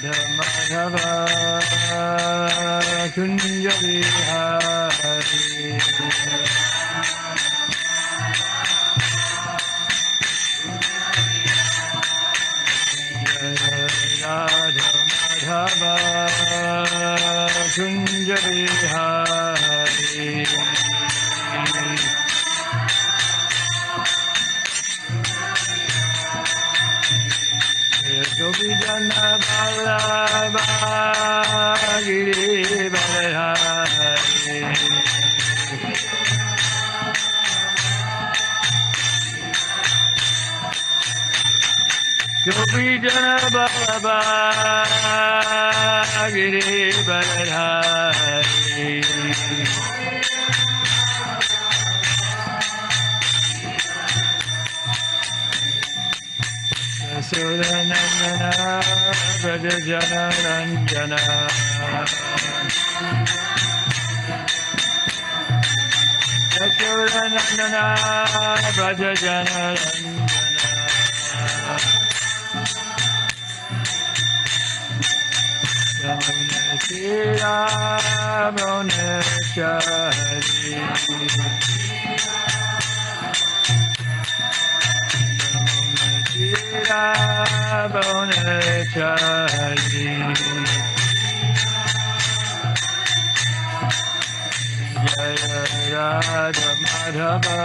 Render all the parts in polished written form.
Radha Madhava Kunja Vihari Radha Madhava Kunja Vihari Gopijana Vallabha Girivardhari Gopijana Vallabha Girivardhari Suranandana Vrajajana Ranjana Suranandana Vrajajana Ranjana Yamunatira Bhuneshwari Bonachari Jaya Radha Madhava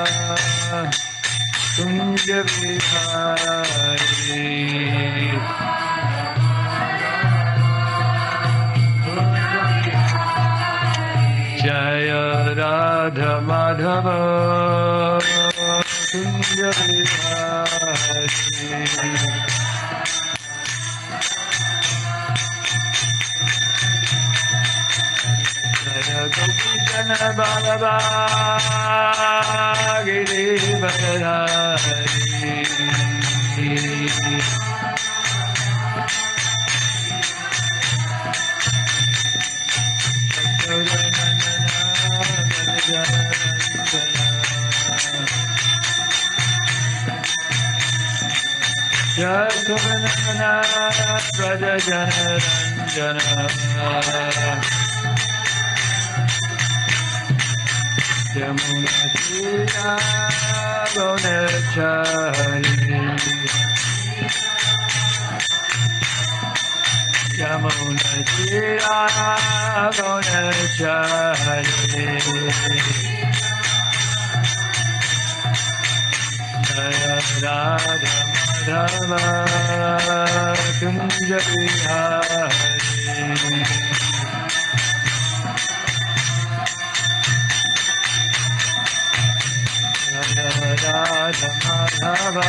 Kunja Vihari Jaya Radha Madhava Kunja Vihari Gopijana Vallabha Girivardhari Yasovanandana Vrajajana Ranjana Yamunatira Bonachari Yamunatira Bonachari Jaya Radha Madhava Kunja Vihari Radha Madhava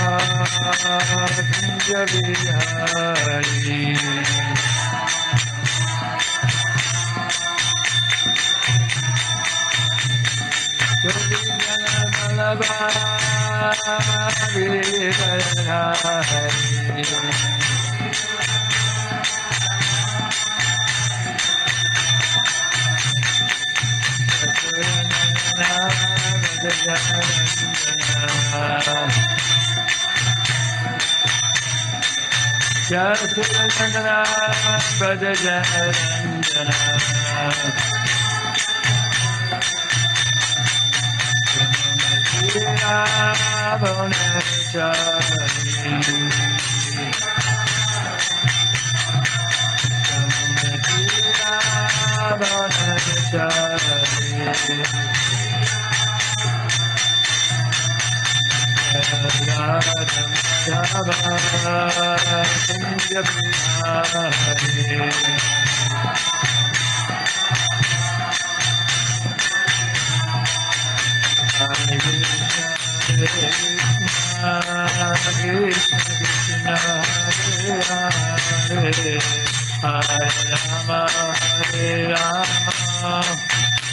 Kunja Vihari Gopijana Vallabha Girivardhari Yasovanandana Vrajajana Ranjana Yamunatira Bonachari Yamunatira Bonachari Radha Madhava Kunja Vihari Hare Krishna Krishna Krishna Hare Hare Hare Rama Hare Rama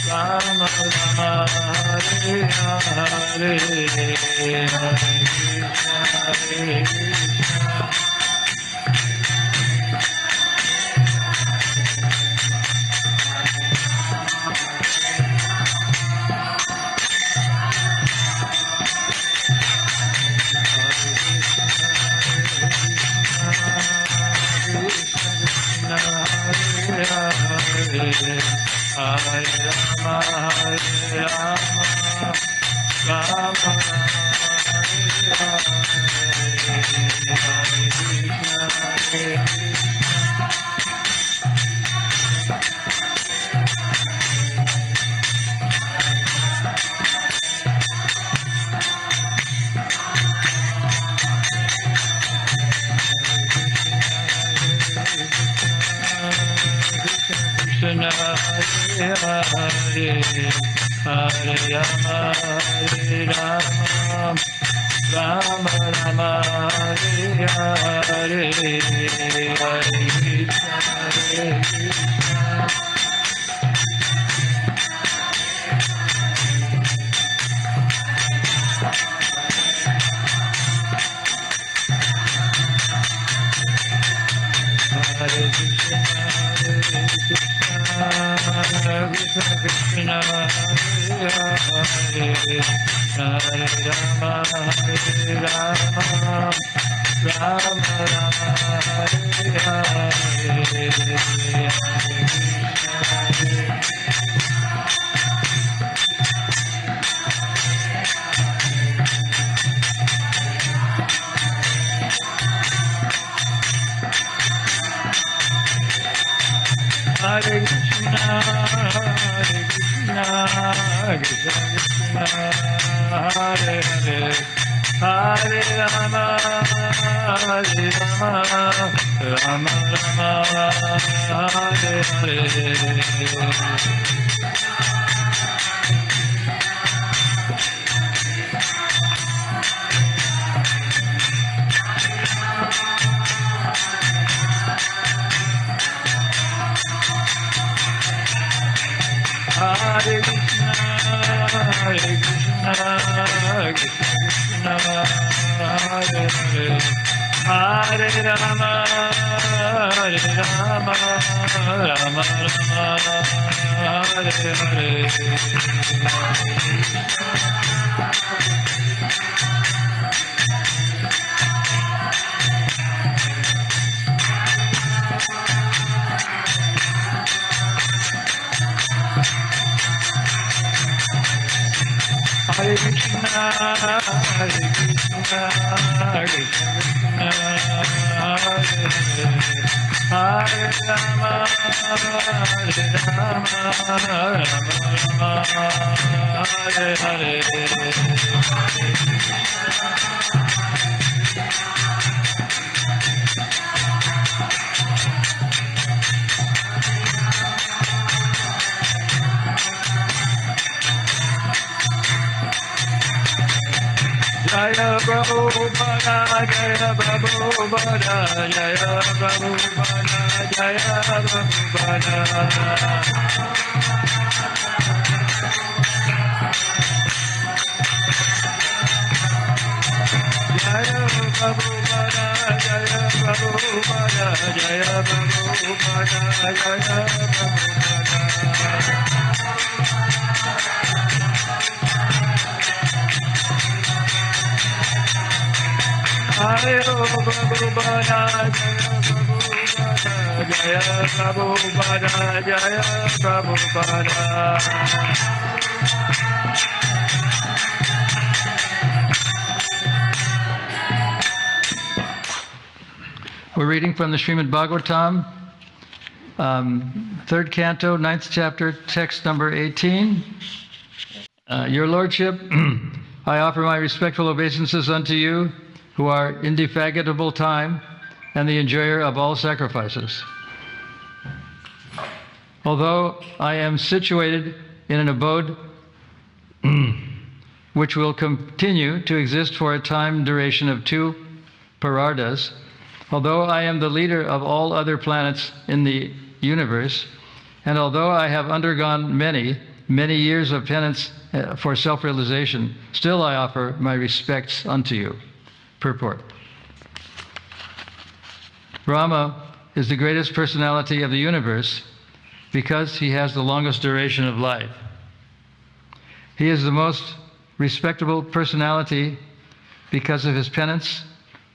Rama Rama Hare Hare Hare Krishna Hare Krishna Jaya Prabhupada, Jaya Prabhupada, Jaya Prabhupada, Jaya Prabhupada. Jaya Prabhupada, Jaya Prabhupada, Jaya Prabhupada, Jaya Prabhupada. Jaya Prabhupada, Jaya Prabhupada, Jaya Prabhupada. We're reading from the Srimad Bhagavatam, 3rd canto, 9th chapter, text number 18. Your Lordship, I offer my respectful obeisances unto you, who are indefatigable time and the enjoyer of all sacrifices. Although I am situated in an abode which will continue to exist for a time duration of 2 parardas, although I am the leader of all other planets in the universe, and although I have undergone many years of penance for self-realization, still I offer my respects unto you. Purport. Brahma is the greatest personality of the universe because he has the longest duration of life. He is the most respectable personality because of his penance,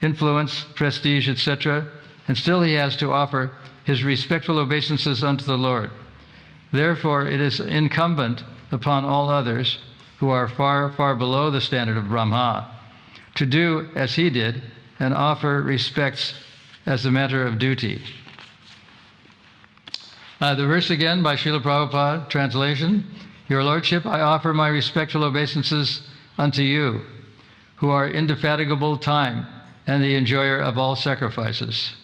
influence, prestige, etc., and still he has to offer his respectful obeisances unto the Lord. Therefore, it is incumbent upon all others who are far, far below the standard of Brahma to do as he did and offer respects as a matter of duty. The verse again by Srila Prabhupada, translation: Your Lordship, I offer my respectful obeisances unto you, who are indefatigable time and the enjoyer of all sacrifices.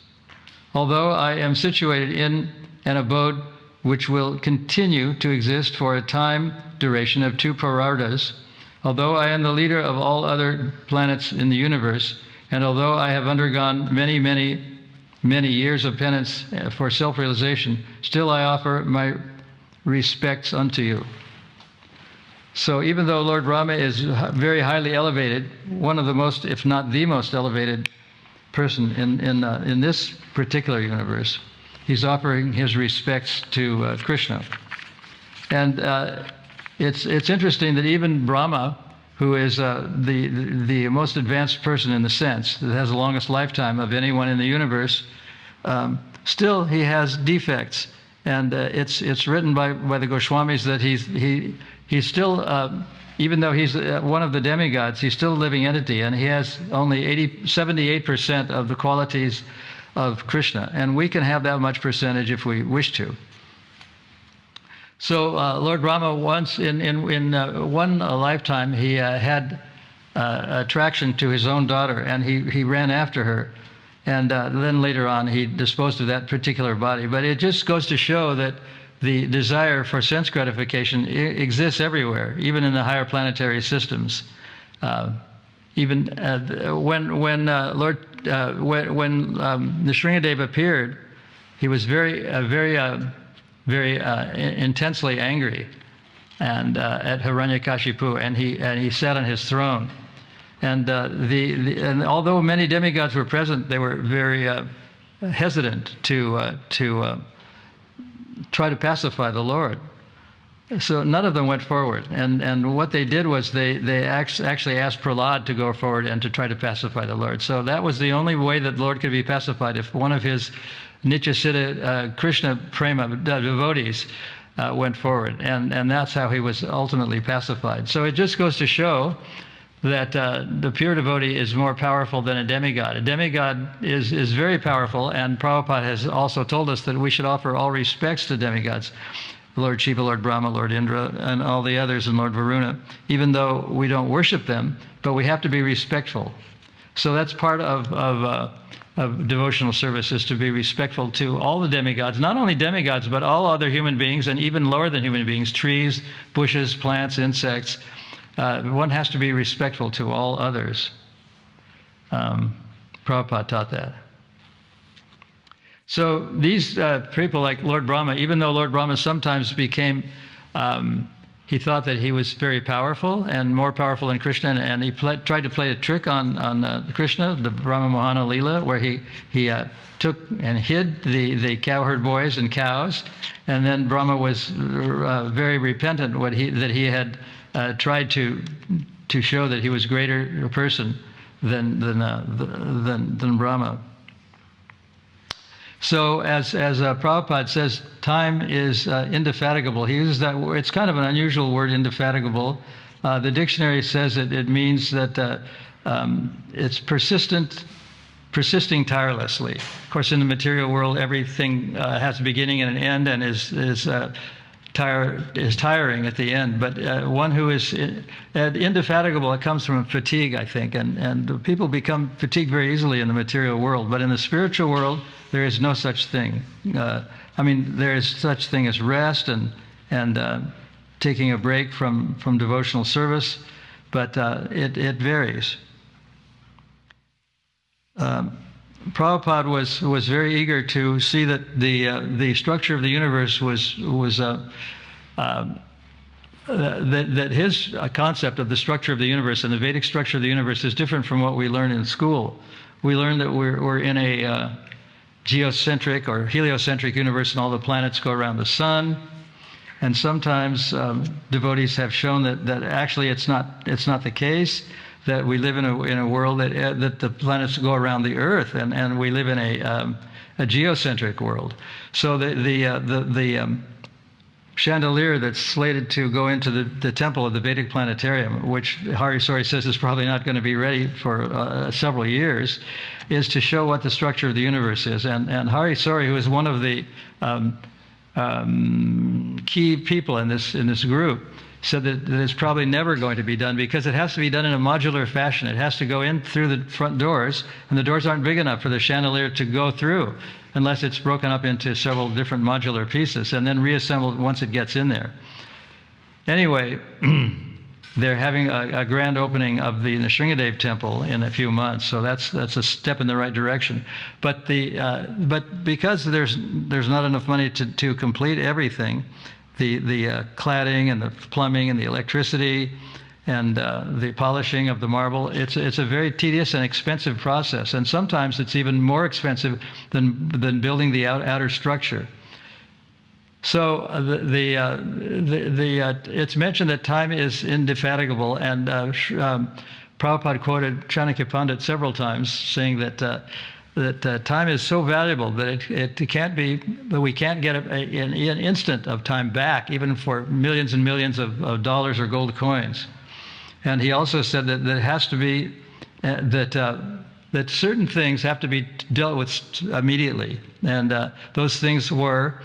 Although I am situated in an abode which will continue to exist for a time duration of 2 parardas, although I am the leader of all other planets in the universe, and although I have undergone many, many, many years of penance for self-realization, still I offer my respects unto you. So even though Lord Rama is very highly elevated, one of the most, if not the most elevated person in this particular universe, he's offering his respects to Krishna. And it's interesting that even Brahma, who is the most advanced person in the sense, that has the longest lifetime of anyone in the universe, still he has defects. And it's written by the Goswamis that he's still, even though he's one of the demigods, he's still a living entity, and he has only 78% of the qualities of Krishna, and we can have that much percentage if we wish to. So Lord Rama once, in one lifetime, he had attraction to his own daughter, and he ran after her, and then later on he disposed of that particular body. But it just goes to show that the desire for sense gratification exists everywhere, even in the higher planetary systems. Even when Nrsimhadev appeared, he was very intensely angry, and at Hiranyakashipu, and he sat on his throne. And and although many demigods were present, they were very hesitant to try to pacify the Lord. So none of them went forward, and what they did was they actually asked Prahlad to go forward and to try to pacify the Lord. So that was the only way that the Lord could be pacified, if one of his Nityasiddha Krishna Prema devotees went forward, and that's how he was ultimately pacified. So it just goes to show that the pure devotee is more powerful than a demigod. A demigod is very powerful, and Prabhupada has also told us that we should offer all respects to demigods. Lord Shiva, Lord Brahma, Lord Indra, and all the others, and Lord Varuna, even though we don't worship them, but we have to be respectful. So that's part of devotional service, is to be respectful to all the demigods, not only demigods, but all other human beings, and even lower than human beings, trees, bushes, plants, insects. One has to be respectful to all others. Prabhupada taught that. So these people like Lord Brahma, even though Lord Brahma sometimes became, he thought that he was very powerful and more powerful than Krishna, and he tried to play a trick on Krishna, the Brahma Mohana Leela, where he took and hid the cowherd boys and cows, and then Brahma was very repentant that he had tried to show that he was greater person than Brahma. So as Prabhupada says, time is indefatigable. He uses that word. It's kind of an unusual word, indefatigable. The dictionary says it means that it's persisting tirelessly. Of course, in the material world, everything has a beginning and an end, and is tiring at the end. But one who is indefatigable, it comes from fatigue, I think, and people become fatigued very easily in the material world. But in the spiritual world, there is no such thing. There is such thing as rest and taking a break from devotional service, but it varies. Prabhupada was very eager to see that the structure of the universe was that his concept of the structure of the universe and the Vedic structure of the universe is different from what we learn in school. We learn that we're in a geocentric or heliocentric universe, and all the planets go around the sun. And sometimes devotees have shown that actually it's not the case. That we live in a world that the planets go around the Earth, and we live in a geocentric world. So the chandelier that's slated to go into the temple of the Vedic planetarium, which Hari Sori says is probably not going to be ready for several years, is to show what the structure of the universe is. And Hari Sori, who is one of the key people in this group, said that it's probably never going to be done because it has to be done in a modular fashion. It has to go in through the front doors, and the doors aren't big enough for the chandelier to go through unless it's broken up into several different modular pieces and then reassembled once it gets in there. Anyway, they're having a grand opening of the Nrsingadev temple in a few months, so that's a step in the right direction. But because there's not enough money to complete everything, the cladding and the plumbing and the electricity and the polishing of the marble, it's a very tedious and expensive process, and sometimes it's even more expensive than building the outer structure. So it's mentioned that time is indefatigable, and Prabhupada quoted Chanakya Pandit several times, saying that time is so valuable that we can't get an instant of time back, even for millions and millions of dollars or gold coins. And he also said that it has to be that certain things have to be dealt with immediately, and those things were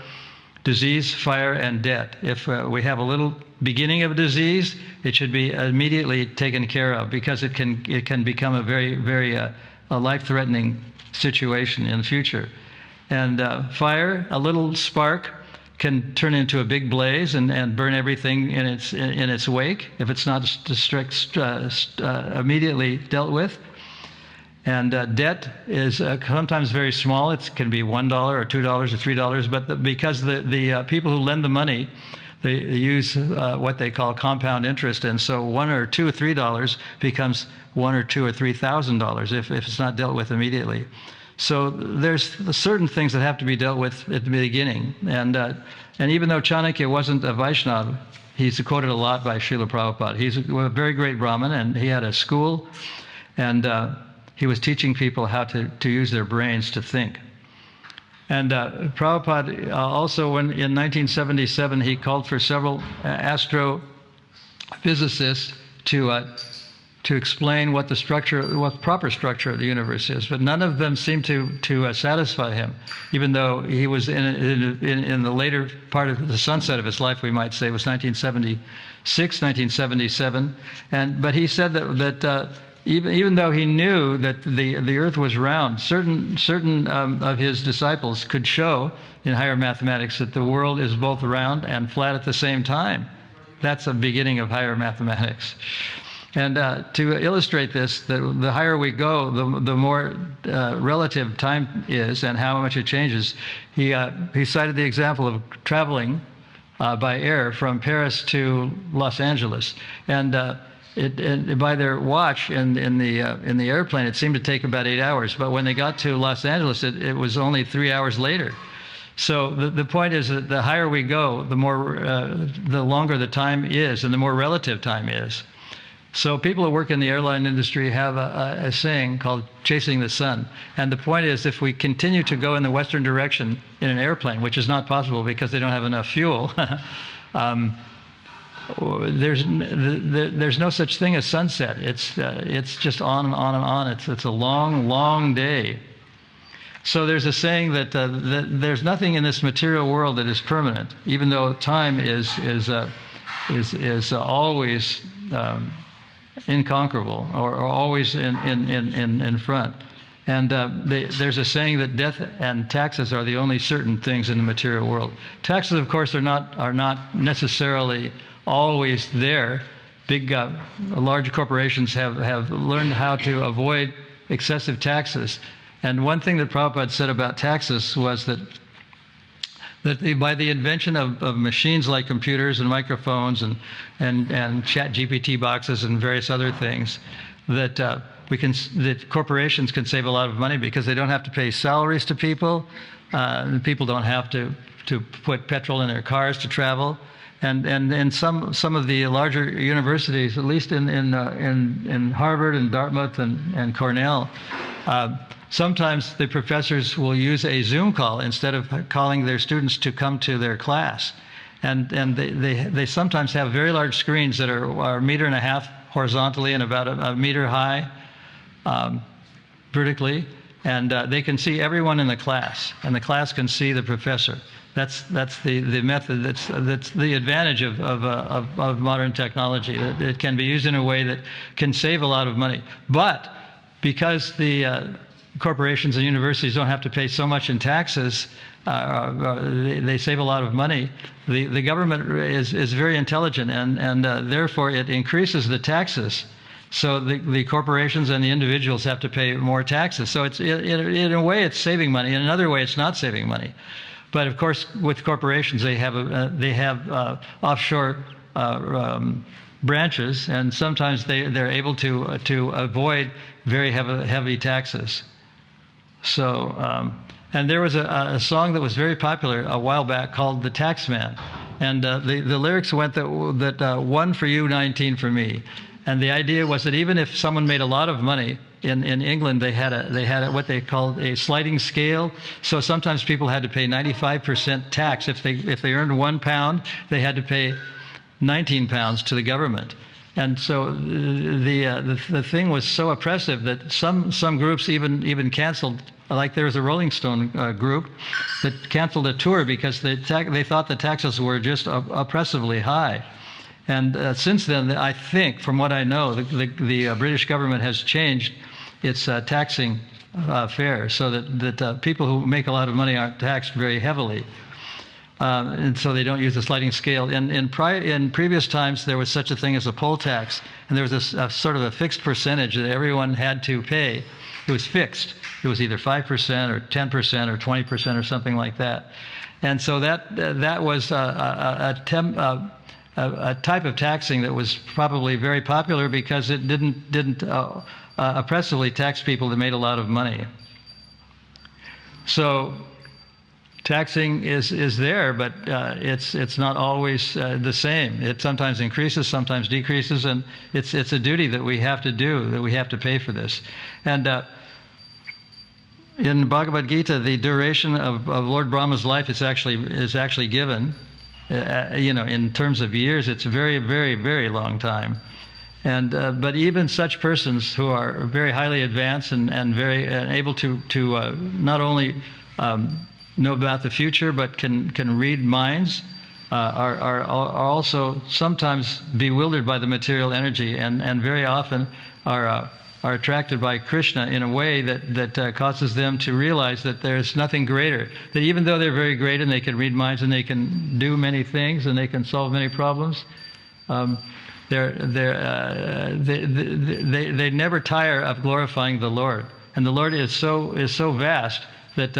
disease, fire, and debt. If we have a little beginning of a disease, it should be immediately taken care of because it can become a very, very life-threatening situation in the future. And fire, a little spark, can turn into a big blaze and burn everything in its wake if it's not immediately dealt with. And debt is sometimes very small. It can be $1 or $2 or $3, but because the people who lend the money, they use what they call compound interest, and so $1 or $2 or $3 becomes $1 or $2 or $3,000 if it's not dealt with immediately. So there's certain things that have to be dealt with at the beginning, and even though Chanakya wasn't a Vaishnava, he's quoted a lot by Srila Prabhupada. He's a very great Brahmin, and he had a school, and he was teaching people how to use their brains to think. And Prabhupada also, when in 1977, he called for several astrophysicists to explain what proper structure of the universe is, but none of them seemed to satisfy him, even though he was in the later part of the sunset of his life, we might say. It was 1976, 1977, but he said that even though he knew that the earth was round, certain of his disciples could show in higher mathematics that the world is both round and flat at the same time. That's a beginning of higher mathematics. And to illustrate this, the higher we go, the more relative time is and how much it changes. He cited the example of traveling by air from Paris to Los Angeles, and by their watch in the airplane, it seemed to take about 8 hours. But when they got to Los Angeles, it was only 3 hours later. So the point is that the higher we go, the longer the time is, and the more relative time is. So people who work in the airline industry have a saying called chasing the sun. And the point is, if we continue to go in the western direction in an airplane, which is not possible because they don't have enough fuel, there's no such thing as sunset. It's just on and on and on. It's a long, long day. So there's a saying that there's nothing in this material world that is permanent, even though time is always inconquerable or always in front. And there's a saying that death and taxes are the only certain things in the material world. Taxes, of course, are not necessarily always there. Large corporations have learned how to avoid excessive taxes. And one thing that Prabhupada said about taxes was that by the invention of machines like computers and microphones and chat GPT boxes and various other things, that corporations can save a lot of money because they don't have to pay salaries to people. People don't have to put petrol in their cars to travel. And some of the larger universities, at least in Harvard and Dartmouth and Cornell, sometimes the professors will use a Zoom call instead of calling their students to come to their class. and they sometimes have very large screens that are a meter and a half horizontally and about a meter high vertically, and they can see everyone in the class, and the class can see the professor. That's the method. That's the advantage of modern technology. It can be used in a way that can save a lot of money. But because the corporations and universities don't have to pay so much in taxes, they save a lot of money. The government is very intelligent, and therefore it increases the taxes. So the corporations and the individuals have to pay more taxes. So in a way it's saving money. In another way it's not saving money. But of course, with corporations, they have offshore branches, and sometimes they're able to avoid very heavy taxes. So, and there was a song that was very popular a while back called "The Taxman," and the lyrics went that 1 for you, 19 for me, and the idea was that even if someone made a lot of money. In England, they had what they called a sliding scale. So sometimes people had to pay 95% tax. If they earned £1, they had to pay 19 pounds to the government. And so the thing was so oppressive that some groups even canceled. Like there was a Rolling Stone group that canceled a tour because they thought the taxes were just oppressively high. And since then, I think, from what I know, the British government has changed its taxing fares so that people who make a lot of money aren't taxed very heavily. And so they don't use the sliding scale. In previous times, there was such a thing as a poll tax, and there was a sort of a fixed percentage that everyone had to pay. It was fixed. It was either 5% or 10% or 20% or something like that. And so that was a type of taxing that was probably very popular because it didn't oppressively tax people that made a lot of money. So taxing is there, but it's not always the same. It sometimes increases, sometimes decreases, and it's a duty that we have to do, that we have to pay for this. And in Bhagavad Gita, the duration of Lord Brahma's life is actually given. In terms of years, it's a very, very, very long time. And but even such persons who are very highly advanced and very able to not only know about the future but can read minds are also sometimes bewildered by the material energy and very often are attracted by Krishna in a way that causes them to realize that there's nothing greater. That even though they're very great and they can read minds and they can do many things and they can solve many problems, they never tire of glorifying the Lord. And the Lord is so vast that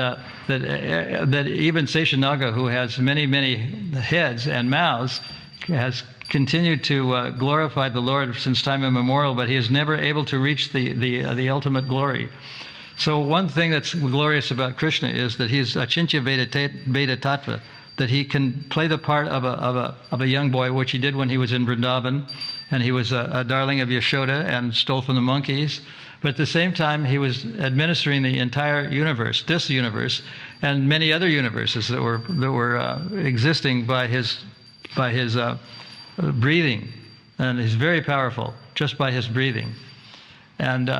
even Seshanaga, who has many heads and mouths, has continued to glorify the Lord since time immemorial, but he is never able to reach the ultimate glory. So one thing that's glorious about Krishna is that he's Achintya Veda Tattva, that he can play the part of a young boy, which he did when he was in Vrindavan, and he was a darling of Yashoda and stole from the monkeys. But at the same time, he was administering the entire universe, this universe, and many other universes that were existing by his breathing, and he's very powerful just by his breathing. And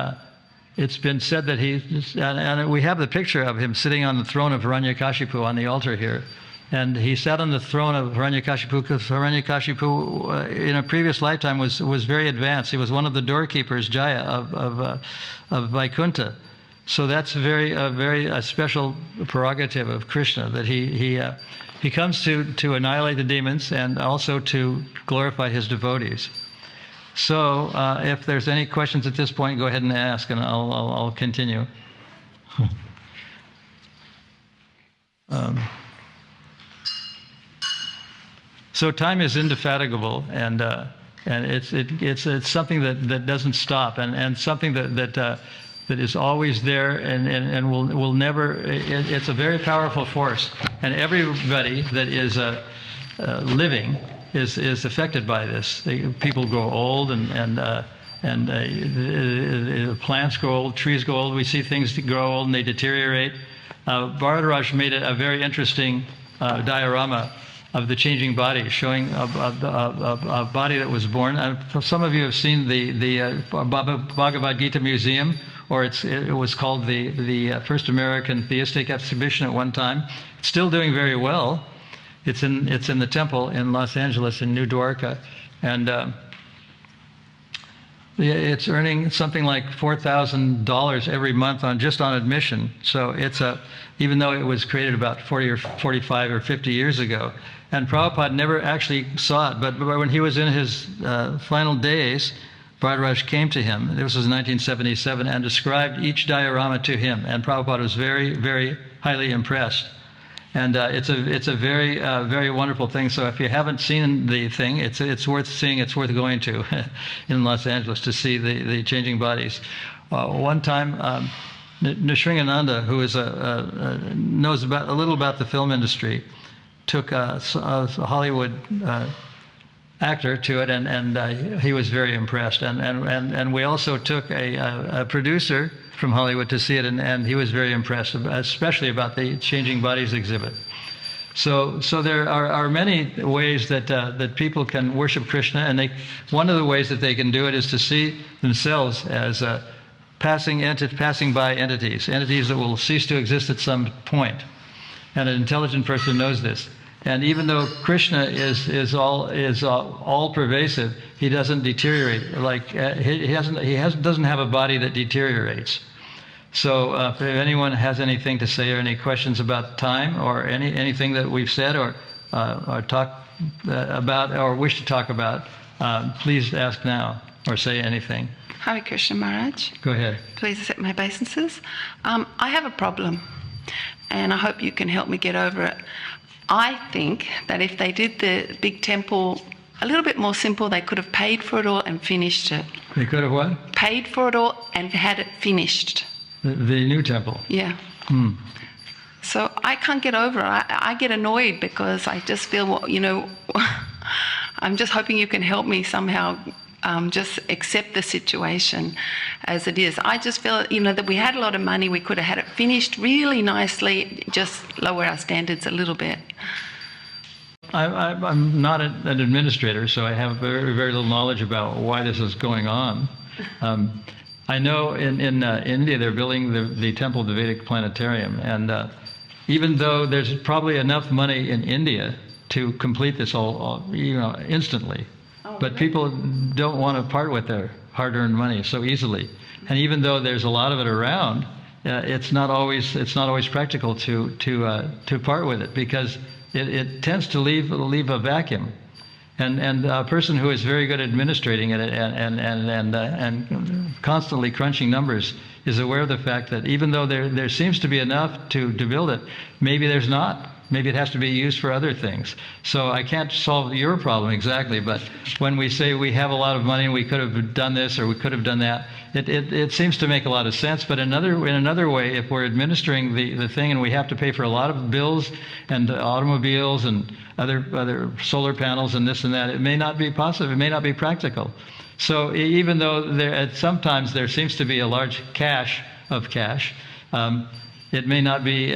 it's been said that and we have the picture of him sitting on the throne of Hiranyakashipu on the altar here. And he sat on the throne of Hiranyakashipu because Hiranyakashipu in a previous lifetime was very advanced. He was one of the doorkeepers, Jaya, of Vaikuntha. So that's a very special prerogative of Krishna, that he comes to annihilate the demons and also to glorify his devotees. So if there's any questions at this point, go ahead and ask, and I'll continue. So time is indefatigable, and it's something that doesn't stop, and something that is always there, and will never. It's a very powerful force, and everybody that is living is affected by this. People grow old, and plants grow old, trees grow old. We see things grow old and they deteriorate. Bharadaraj made a very interesting diorama of the changing body, showing a body that was born. Some of you have seen the Bhagavad Gita Museum, or it was called the first American theistic exhibition at one time. It's still doing very well. It's in the temple in Los Angeles in New Dwarka, and it's earning something like $4,000 every month just on admission. So even though it was created about 40 or 45 or 50 years ago, and Prabhupada never actually saw it, but when he was in his final days, Bharadwaj came to him, this was 1977, and described each diorama to him, and Prabhupada was very, very highly impressed. And it's a very very wonderful thing. So if you haven't seen the thing, it's worth seeing. It's worth going to in Los Angeles to see the changing bodies. One time, Nishringananda, who is knows a little about the film industry, took a Hollywood actor to it, and he was very impressed. And we also took a producer from Hollywood to see it, and he was very impressed, especially about the changing bodies exhibit. So there are many ways that people can worship Krishna, and one of the ways that they can do it is to see themselves as passing by entities that will cease to exist at some point. And an intelligent person knows this. And even though Krishna is all pervasive, he doesn't deteriorate. Like he doesn't have a body that deteriorates. So if anyone has anything to say or any questions about time or anything that we've said or talk about or wish to talk about, please ask now or say anything. Hare Krishna Maharaj. Go ahead. Please accept my obeisances. I have a problem, and I hope you can help me get over it. I think that if they did the big temple a little bit more simple, they could have paid for it all and finished it. They could have what? Paid for it all and had it finished. The new temple? Yeah. So I can't get over it. I get annoyed because I just feel, I'm just hoping you can help me somehow just accept the situation as it is. I just feel, that we had a lot of money. We could have had it finished really nicely, just lower our standards a little bit. I'm not an administrator, so I have very, very little knowledge about why this is going on. I know in India they're building the temple of the Vedic planetarium, and even though there's probably enough money in India to complete this all instantly, but people don't want to part with their hard-earned money so easily. And even though there's a lot of it around, it's not always practical to part with it, because it tends to leave a vacuum. And a person who is very good at administrating it and constantly crunching numbers is aware of the fact that even though there seems to be enough to build it, maybe there's not. Maybe it has to be used for other things. So I can't solve your problem exactly, but when we say we have a lot of money and we could have done this or we could have done that, it seems to make a lot of sense. But in another way, if we're administering the thing and we have to pay for a lot of bills and automobiles and other solar panels and this and that, it may not be possible. It may not be practical. So even though sometimes there seems to be a large cache of cash, it may not be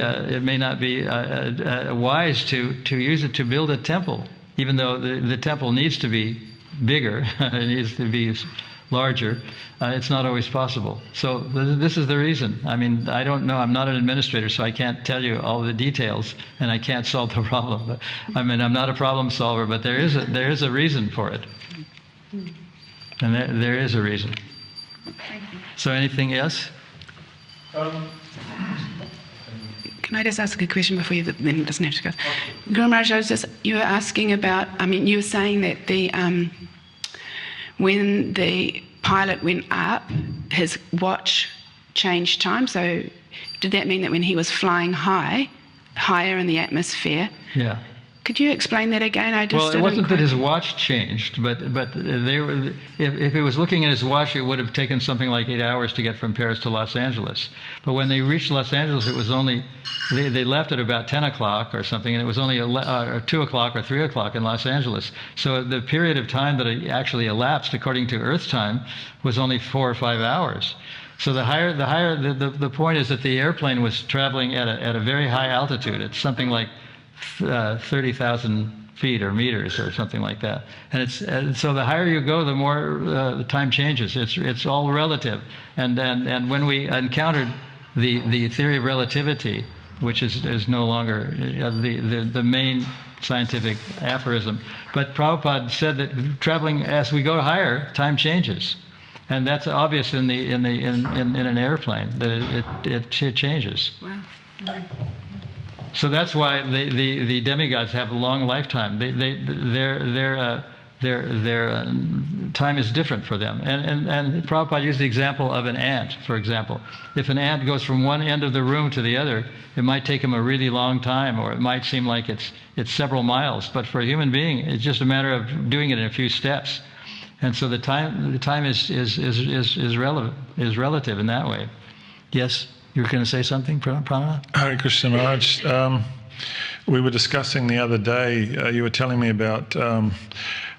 wise to use it to build a temple, even though the temple needs to be bigger, it needs to be larger. It's not always possible. So this is the reason. I mean, I don't know. I'm not an administrator, so I can't tell you all the details, and I can't solve the problem. But, I mean, I'm not a problem solver, but there is a reason for it, and there is a reason. Thank you. So anything else? Can I just ask a question before you, then it doesn't have to go? Guru Maharaj, you were asking about, you were saying that when the pilot went up, his watch changed time. So did that mean that when he was flying higher in the atmosphere? Yeah. Could you explain that again? Well, it wasn't that his watch changed, but if he was looking at his watch, it would have taken something like 8 hours to get from Paris to Los Angeles. But when they reached Los Angeles, it was only, they left at about 10 o'clock or something, and it was only 2 o'clock or 3 o'clock in Los Angeles. So the period of time that it actually elapsed, according to Earth time, was only 4 or 5 hours. So the point is that the airplane was traveling at a very high altitude. It's something like 30,000 feet or meters or something like that. And so the higher you go, the more the time changes. It's all relative. And when we encountered the theory of relativity, which is no longer the main scientific aphorism, but Prabhupada said that traveling as we go higher, time changes, and that's obvious in an airplane that it changes. Wow. So that's why the demigods have a long lifetime. Their time is different for them. And Prabhupada used the example of an ant, for example. If an ant goes from one end of the room to the other, it might take him a really long time, or it might seem like it's several miles. But for a human being, it's just a matter of doing it in a few steps. And so the time is relative in that way. Yes, you were going to say something, Prana? Hare Krishna Maharaj. We were discussing the other day, you were telling me about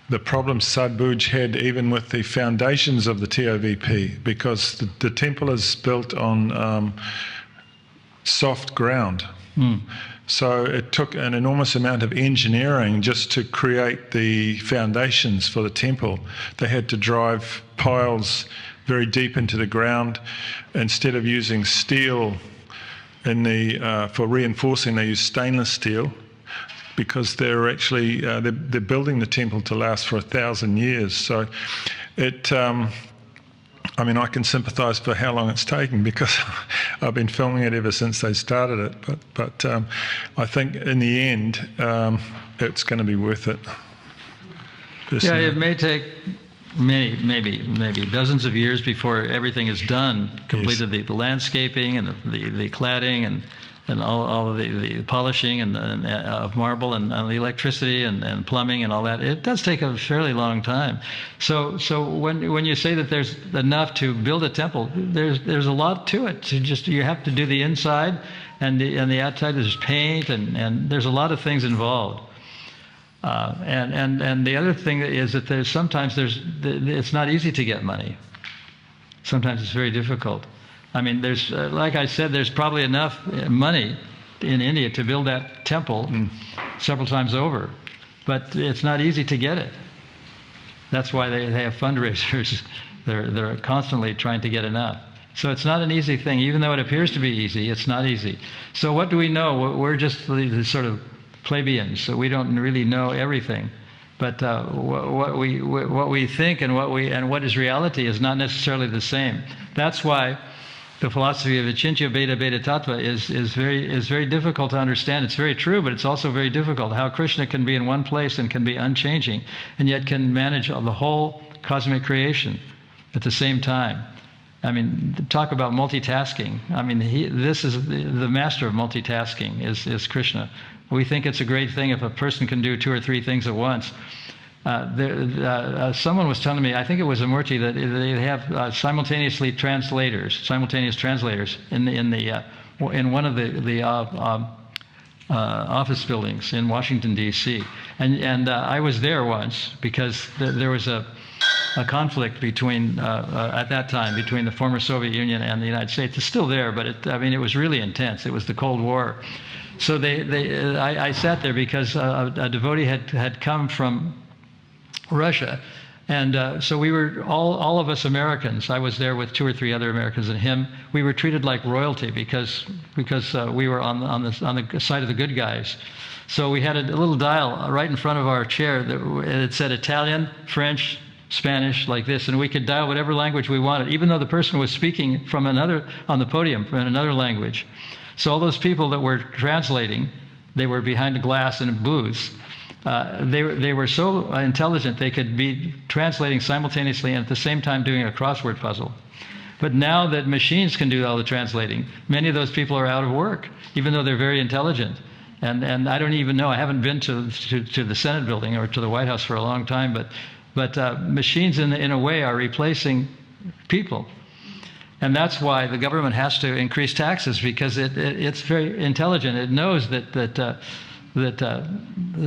the problems Sadhbhuj had even with the foundations of the TOVP, because the temple is built on soft ground. So it took an enormous amount of engineering just to create the foundations for the temple. They had to drive piles very deep into the ground. Instead of using steel for reinforcing, they use stainless steel, because they're actually they're building the temple to last for 1,000 years. So it, I mean, I can sympathise for how long it's taken, because I've been filming it ever since they started it. But I think in the end, it's going to be worth it. Yeah, it may take maybe dozens of years before everything is done, completed. Yes. The landscaping and the cladding and all of the polishing of marble and the electricity and plumbing and all that. It does take a fairly long time. So when you say that there's enough to build a temple, there's a lot to it. You have to do the inside and the outside. There's paint and there's a lot of things involved. And the other thing is that it's not easy to get money. Sometimes it's very difficult. I mean, there's like I said, there's probably enough money in India to build that temple several times over, but it's not easy to get it. That's why they have fundraisers. They're constantly trying to get enough. So it's not an easy thing, even though it appears to be easy. It's not easy. So what do we know? We're just the sort of plebeians, so we don't really know everything. But what we think and what is reality is not necessarily the same. That's why the philosophy of Achintya Bheda Bheda Tattva is very difficult to understand. It's very true, but it's also very difficult. How Krishna can be in one place and can be unchanging, and yet can manage the whole cosmic creation at the same time. I mean, talk about multitasking. I mean, this is the master of multitasking is Krishna. We think it's a great thing if a person can do 2 or 3 things at once. Someone was telling me, I think it was a Murti, that they have simultaneous translators in one of the office buildings in Washington, D.C. And I was there once because there was a conflict between at that time between the former Soviet Union and the United States. It's still there, but it was really intense. It was the Cold War. So I sat there because a devotee had come from Russia, and so we were all of us Americans. I was there with 2 or 3 other Americans and him. We were treated like royalty because we were on the side of the good guys. So we had a little dial right in front of our chair that it said Italian, French, Spanish, like this, and we could dial whatever language we wanted, even though the person was speaking from another on the podium from another language. So all those people that were translating, they were behind a glass in booths. They were so intelligent they could be translating simultaneously and at the same time doing a crossword puzzle. But now that machines can do all the translating, many of those people are out of work, even though they're very intelligent. And I don't even know. I haven't been to the Senate building or to the White House for a long time, but machines in a way are replacing people. And that's why the government has to increase taxes, because it's very intelligent. It knows that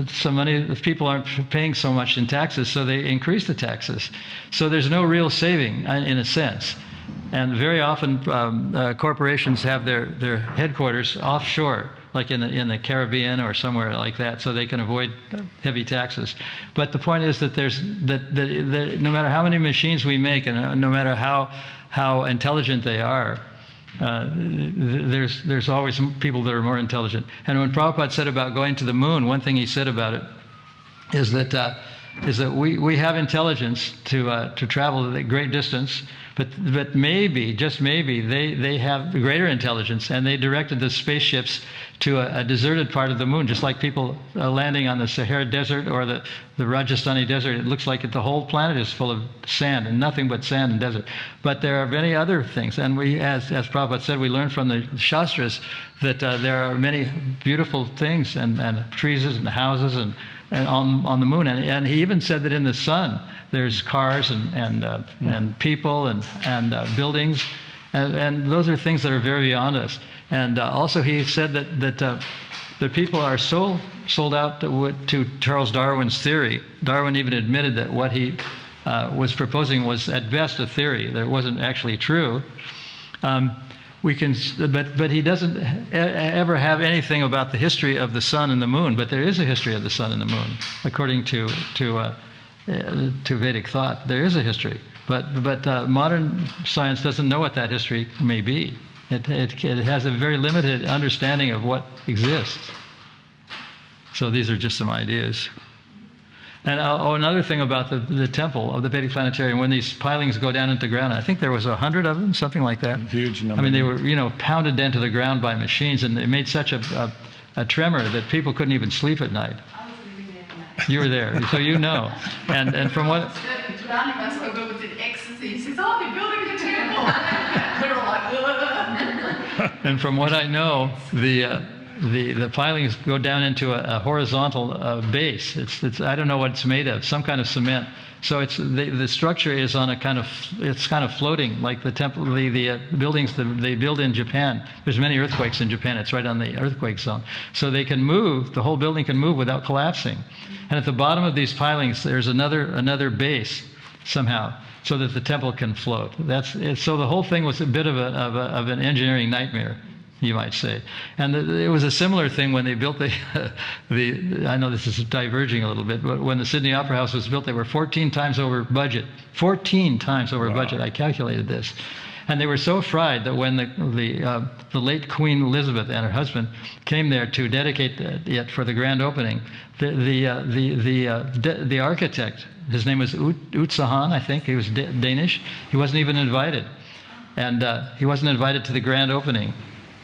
so many people aren't paying so much in taxes, so they increase the taxes. So there's no real saving in a sense. And very often corporations have their headquarters offshore, like in the Caribbean or somewhere like that, so they can avoid heavy taxes. But the point is that no matter how many machines we make, and no matter how intelligent they are, there's always people that are more intelligent. And when Prabhupada said about going to the moon, one thing he said about it is that we have intelligence to travel a great distance, but maybe, just maybe, they have greater intelligence, and they directed the spaceships to a deserted part of the moon, just like people landing on the Sahara Desert or the Rajasthani Desert. It looks like the whole planet is full of sand and nothing but sand and desert. But there are many other things, and we, as Prabhupada said, we learn from the Shastras that there are many beautiful things and trees and houses and on the moon, and he even said that in the sun there's cars and people and buildings, and those are things that are very beyond us. And also he said that the people are so sold out to Charles Darwin's theory. Darwin even admitted that what he was proposing was at best a theory, that it wasn't actually true. But he doesn't ever have anything about the history of the sun and the moon. But there is a history of the sun and the moon, according to Vedic thought. There is a history, but modern science doesn't know what that history may be. It has a very limited understanding of what exists. So these are just some ideas. And another thing about the temple of the Vedic Planetarium, when these pilings go down into the ground, I think there was 100 of them, something like that. Huge number. I mean, they were pounded into the ground by machines, and it made such a tremor that people couldn't even sleep at night. I was living there tonight. You were there, so you know. And from what and from what I know, the pilings go down into a horizontal base. It's I don't know what it's made of, some kind of cement. So the structure is on kind of floating, like the temple, the buildings they build in Japan. There's many earthquakes in Japan. It's right on the earthquake zone. So they can move. The whole building can move without collapsing. And at the bottom of these pilings, there's another base somehow, so that the temple can float. So the whole thing was a bit of an engineering nightmare, you might say. And it was a similar thing when they built I know this is diverging a little bit, but when the Sydney Opera House was built, they were 14 times over budget. 14 times over budget. I calculated this. And they were so fried that when the late Queen Elizabeth and her husband came there to dedicate it for the grand opening, the architect, his name was Utsahan, I think, he was Danish, he wasn't even invited. And he wasn't invited to the grand opening.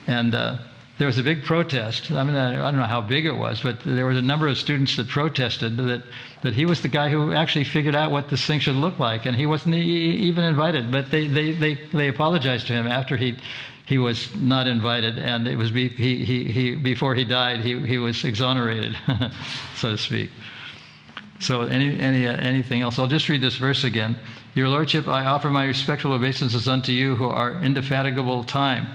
And there was a big protest. I mean, I don't know how big it was, but there was a number of students that protested that he was the guy who actually figured out what this thing should look like, and he wasn't even invited. But they apologized to him after he was not invited, and it was before he died he was exonerated, so to speak. So anything else? I'll just read this verse again. Your Lordship, I offer my respectful obeisances unto you, who are indefatigable time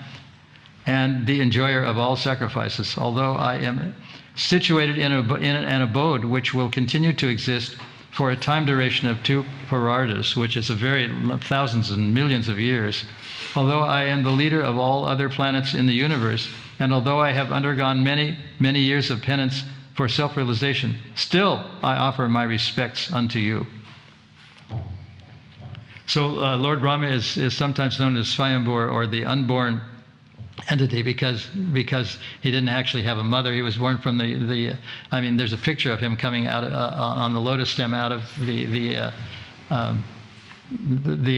and the enjoyer of all sacrifices, although I am situated in an abode which will continue to exist for a time duration of 2 parardas, which is thousands and millions of years, although I am the leader of all other planets in the universe, and although I have undergone many, many years of penance for self-realization, still I offer my respects unto you. So Lord Brahma is sometimes known as Swayambhur, or the unborn entity, because he didn't actually have a mother. He was born from there's a picture of him coming out on the lotus stem out of the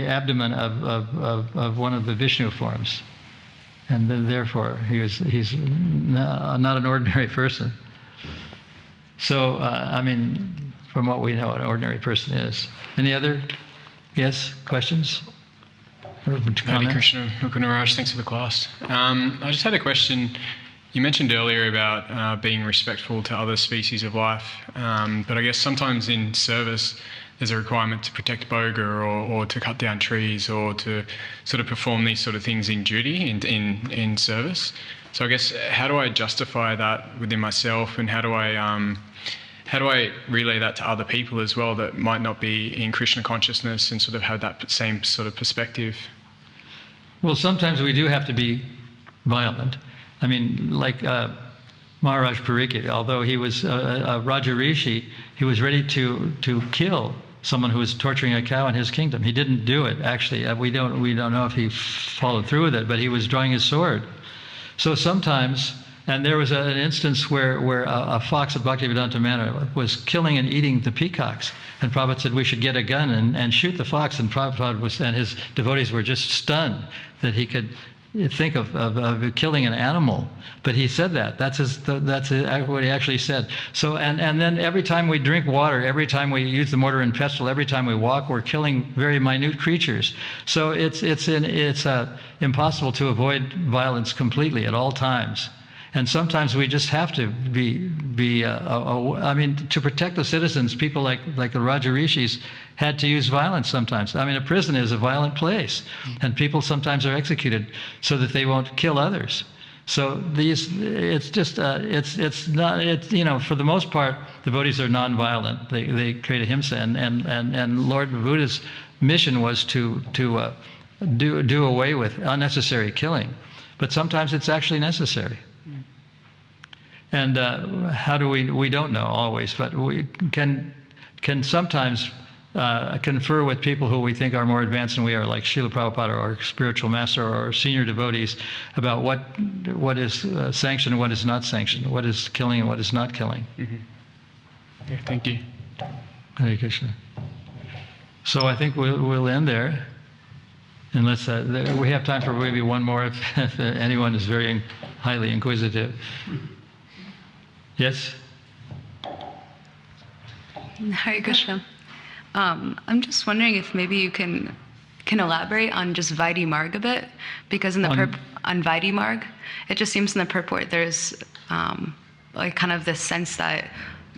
abdomen of one of the Vishnu forms, and then therefore he's not an ordinary person. So from what we know, an ordinary person is. Any other questions? Hare Krishna, Mukunda Raj, thanks for the class. I just had a question. You mentioned earlier about being respectful to other species of life, but I guess sometimes in service there's a requirement to protect boga or to cut down trees or to sort of perform these sort of things in duty, in service. So I guess how do I justify that within myself, and how do I relay that to other people as well that might not be in Krishna consciousness and sort of have that same sort of perspective? Well, sometimes we do have to be violent. I mean, like Maharaj Pariksit, although he was a Raja Rishi, he was ready to kill someone who was torturing a cow in his kingdom. He didn't do it, actually. We don't know if he followed through with it, but he was drawing his sword. So sometimes, and there was an instance where a fox at Bhaktivedanta Manor was killing and eating the peacocks. And Prabhupada said we should get a gun and shoot the fox. And Prabhupada and his devotees were just stunned that he could think of killing an animal. But he said that. That's what he actually said. So, and then every time we drink water, every time we use the mortar and pestle, every time we walk, we're killing very minute creatures. So it's impossible to avoid violence completely at all times. And sometimes we just have to to protect the citizens, people like the Raja Rishis had to use violence sometimes. I mean, a prison is a violent place, and people sometimes are executed so that they won't kill others. So it's not, for the most part, devotees are non-violent. They create ahimsa, and Lord Buddha's mission was to do away with unnecessary killing. But sometimes it's actually necessary. And how do we don't know always, but we can sometimes confer with people who we think are more advanced than we are, like Srila Prabhupada or our spiritual master or our senior devotees, about what is sanctioned and what is not sanctioned, what is killing and what is not killing. Mm-hmm. Yeah, thank you. Hare Krishna. So I think we'll end there, unless we have time for maybe one more if anyone is very highly inquisitive. Yes? Hare Krishna. I'm just wondering if maybe you can elaborate on just Vaidhi Marg a bit, because in the on Vaidhi Marg, it just seems in the purport there's like kind of this sense that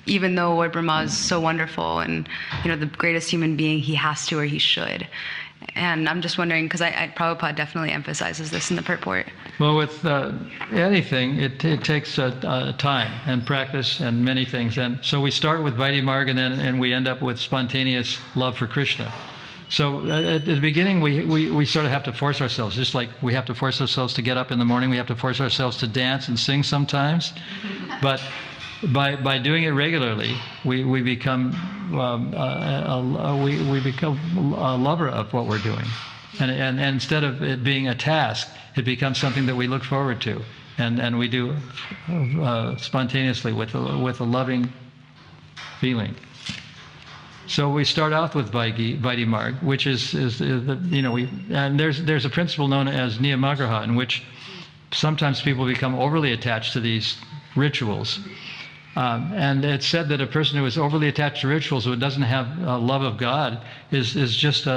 even though Lord Brahma is so wonderful and the greatest human being, he has to or he should. And I'm just wondering, because Prabhupada definitely emphasizes this in the purport. Well, with anything, it takes time and practice and many things. And so we start with Vaidhi Marg, and we end up with spontaneous love for Krishna. So at the beginning, we sort of have to force ourselves, just like we have to force ourselves to get up in the morning. We have to force ourselves to dance and sing sometimes. But by doing it regularly, we become a lover of what we're doing, and instead of it being a task, it becomes something that we look forward to, and we do spontaneously with a loving feeling. So we start out with Vaidhi Marg, which is and there's a principle known as Niyamagraha, in which sometimes people become overly attached to these rituals. And it's said that a person who is overly attached to rituals, who doesn't have a love of God, is just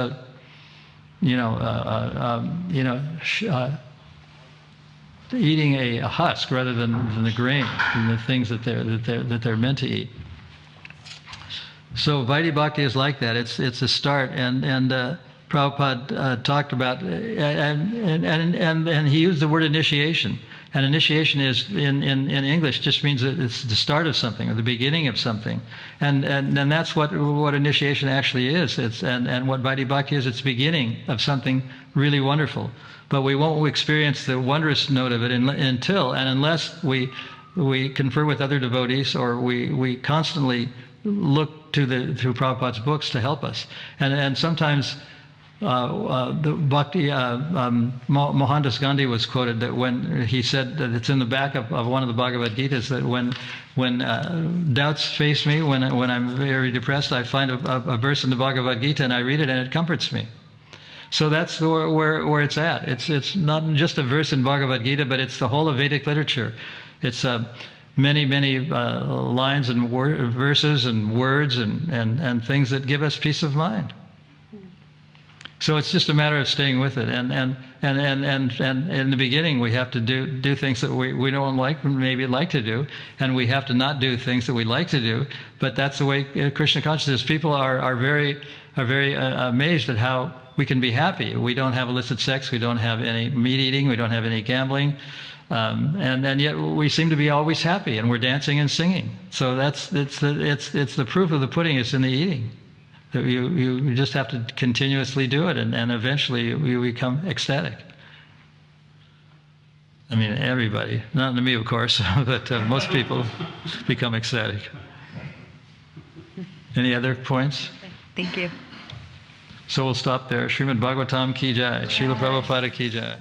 eating a husk rather than the grain and the things that they're meant to eat. So Vaidhi Bhakti is like that. It's a start, and Prabhupada talked about, and he used the word initiation. And initiation is in English just means that it's the start of something or the beginning of something, and that's what initiation actually is. And what Vaidhi Bhakti is, it's the beginning of something really wonderful. But we won't experience the wondrous note of it unless we confer with other devotees, or we constantly look through Prabhupada's books to help us. And sometimes the Bhakti Mohandas Gandhi was quoted that when he said that it's in the back of one of the Bhagavad Gitas, that when doubts face me, when I'm very depressed, I find a verse in the Bhagavad Gita and I read it and it comforts me. So that's where it's at. It's not just a verse in Bhagavad Gita, but it's the whole of Vedic literature. It's many lines and verses and words and things that give us peace of mind. So it's just a matter of staying with it, and in the beginning we have to do things that we don't maybe like to do, and we have to not do things that we like to do. But that's the way Krishna consciousness. People are very amazed at how we can be happy. We don't have illicit sex, we don't have any meat eating, we don't have any gambling, and yet we seem to be always happy, and we're dancing and singing. So it's the proof of the pudding is in the eating. That you just have to continuously do it, and eventually you become ecstatic. I mean, everybody, not me, of course, but most people become ecstatic. Any other points? Thank you. So we'll stop there. Srimad Bhagavatam ki jai. Srila Prabhupada ki jai.